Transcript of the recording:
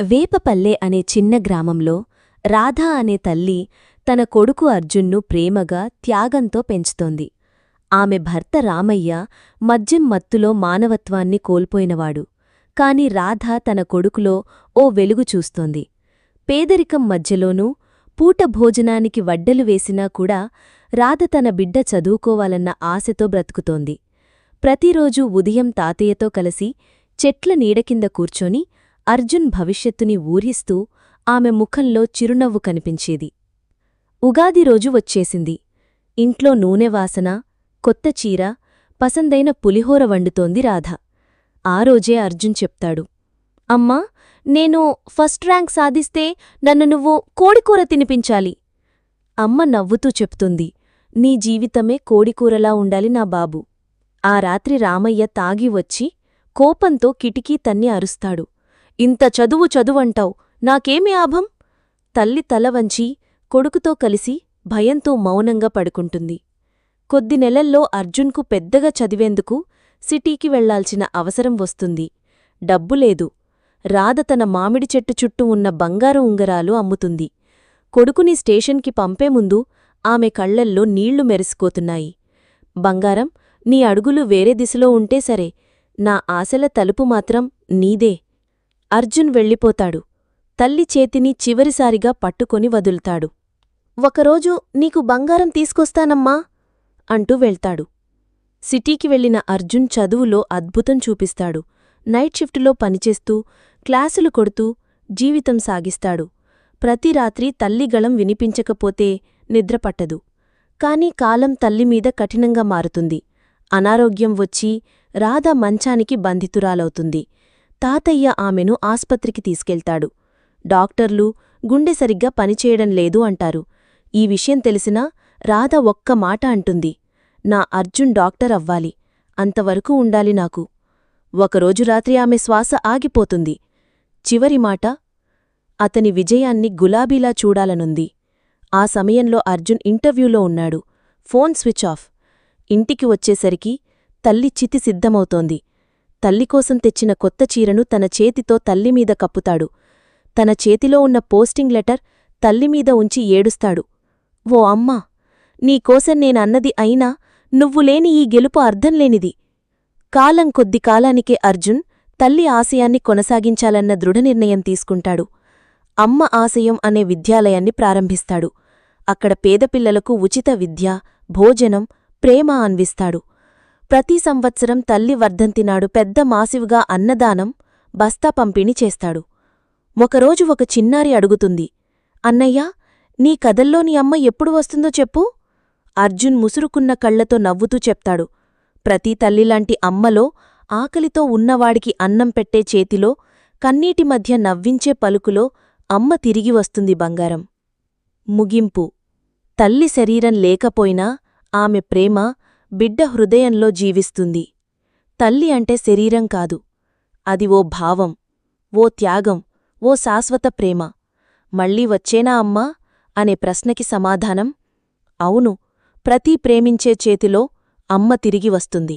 వేపపల్లె అనే చిన్న గ్రామంలో రాధ అనే తల్లి తన కొడుకు అర్జున్ను ప్రేమగా త్యాగంతో పెంచుతోంది. ఆమె భర్త రామయ్య మద్యం మత్తులో మానవత్వాన్ని కోల్పోయినవాడు. కాని రాధ తన కొడుకులో ఓ వెలుగు చూస్తోంది. పేదరికం మధ్యలోనూ పూట భోజనానికి వడ్డలు వేసినా కూడా రాధ తన బిడ్డ చదువుకోవాలన్న ఆశతో బ్రతుకుతోంది. ప్రతిరోజూ ఉదయం తాతయ్యతో కలిసి చెట్ల నీడకింద కూర్చొని అర్జున్ భవిష్యత్తుని ఊరిస్తూ ఆమె ముఖంలో చిరునవ్వు కనిపించేది. ఉగాది రోజు వచ్చేసింది. ఇంట్లో నూనె వాసన, కొత్త చీర, పసందైన పులిహోర వండుతోంది రాధ. ఆ రోజే అర్జున్ చెప్తాడు, అమ్మా, నేను ఫస్ట్ ర్యాంక్ సాధిస్తే నన్ను నువ్వు కోడికూర తినిపించాలి. అమ్మ నవ్వుతూ చెప్తుంది, నీ జీవితమే కోడికూరలా ఉండాలి నా బాబూ. ఆ రాత్రి రామయ్య తాగి వచ్చి కోపంతో కిటికీ తన్ని అరుస్తాడు, ఇంత చదువు చదువంటావు, నాకేమి ఆభం? తల్లి తల వంచి కొడుకుతో కలిసి భయంతో మౌనంగా పడుకుంటుంది. కొద్ది నెలల్లో అర్జున్కు పెద్దగా చదివేందుకు సిటీకి వెళ్లాల్సిన అవసరం వస్తుంది. డబ్బులేదు. రాధ తన మామిడి చెట్టు చుట్టూ ఉన్న బంగారు ఉంగరాలు అమ్ముతుంది. కొడుకుని స్టేషన్కి పంపే ముందు ఆమె కళ్లల్లో నీళ్లు మెరిసిపోతున్నాయి. బంగారం, నీ అడుగులు వేరే దిశలో ఉంటే సరే, నా ఆశల తలుపు మాత్రం నీదే. అర్జున్ వెళ్ళిపోతాడు. తల్లి చేతిని చివరిసారిగా పట్టుకొని వదులుతాడు. ఒకరోజు నీకు బంగారం తీసుకొస్తానమ్మా అంటూ వెళ్తాడు. సిటీకి వెళ్లిన అర్జున్ చదువులో అద్భుతం చూపిస్తాడు. నైట్ షిఫ్టులో పనిచేస్తూ, క్లాసులు కొడుతూ జీవితం సాగిస్తాడు. ప్రతి రాత్రి తల్లి గళం వినిపించకపోతే నిద్రపట్టదు. కాని కాలం తల్లిమీద కఠినంగా మారుతుంది. అనారోగ్యం వచ్చి రాధ మంచానికి బంధితురాలవుతుంది. తాతయ్య ఆమెను ఆస్పత్రికి తీసుకెళ్తాడు. డాక్టర్లు గుండె సరిగ్గా పనిచేయడం లేదు అంటారు. ఈ విషయం తెలిసినా రాధ ఒక్క మాట అంటుంది, నా అర్జున్ డాక్టర్ అవ్వాలి, అంతవరకు ఉండాలి నాకు. ఒకరోజు రాత్రి ఆమె శ్వాస ఆగిపోతుంది. చివరి మాట, అతని విజయాన్ని గులాబీలా చూడాలనుంది. ఆ సమయంలో అర్జున్ ఇంటర్వ్యూలో ఉన్నాడు. Phone switch off. ఇంటికి వచ్చేసరికి తల్లి చితి సిద్ధమవుతోంది. తల్లికోసం తెచ్చిన కొత్త చీరను తన చేతితో తల్లిమీద కప్పుతాడు. తన చేతిలో ఉన్న పోస్టింగ్ లెటర్ తల్లిమీద ఉంచి ఏడుస్తాడు, ఓ అమ్మా, నీకోసం నేనన్నది అయినా నువ్వు లేని ఈ గెలుపు అర్థంలేనిది. కాలం కొద్ది కాలానికే అర్జున్ తల్లి ఆశయాన్ని కొనసాగించాలన్న దృఢనిర్ణయం తీసుకుంటాడు. అమ్మ ఆశయం అనే విద్యాలయాన్ని ప్రారంభిస్తాడు. అక్కడ పేదపిల్లలకు ఉచిత విద్య, భోజనం, ప్రేమ అందిస్తాడు. ప్రతి సంవత్సరం తల్లి వర్ధంతినాడు పెద్ద మాసివ్గా అన్నదానం, బస్తా పంపిణీ చేస్తాడు. ఒకరోజు ఒక చిన్నారి అడుగుతుంది, అన్నయ్యా, నీ కథల్లో నీ అమ్మ ఎప్పుడు వస్తుందో చెప్పు. అర్జున్ ముసురుకున్న కళ్లతో నవ్వుతూ చెప్తాడు, ప్రతి తల్లిలాంటి అమ్మలో ఆకలితో ఉన్నవాడికి అన్నం పెట్టే చేతిలో, కన్నీటి మధ్య నవ్వించే పలుకులో అమ్మ తిరిగి వస్తుంది బంగారం. ముగింపు. తల్లి శరీరం లేకపోయినా ఆమె ప్రేమ బిడ్డ హృదయంలో జీవిస్తుంది. తల్లి అంటే శరీరం కాదు, అది ఓ భావం, ఓ త్యాగం, ఓ శాశ్వత ప్రేమ. మళ్ళీ వచ్చేనా అమ్మా అనే ప్రశ్నకి సమాధానం, అవును, ప్రతి ప్రేమించే చేతిలో అమ్మ తిరిగి వస్తుంది.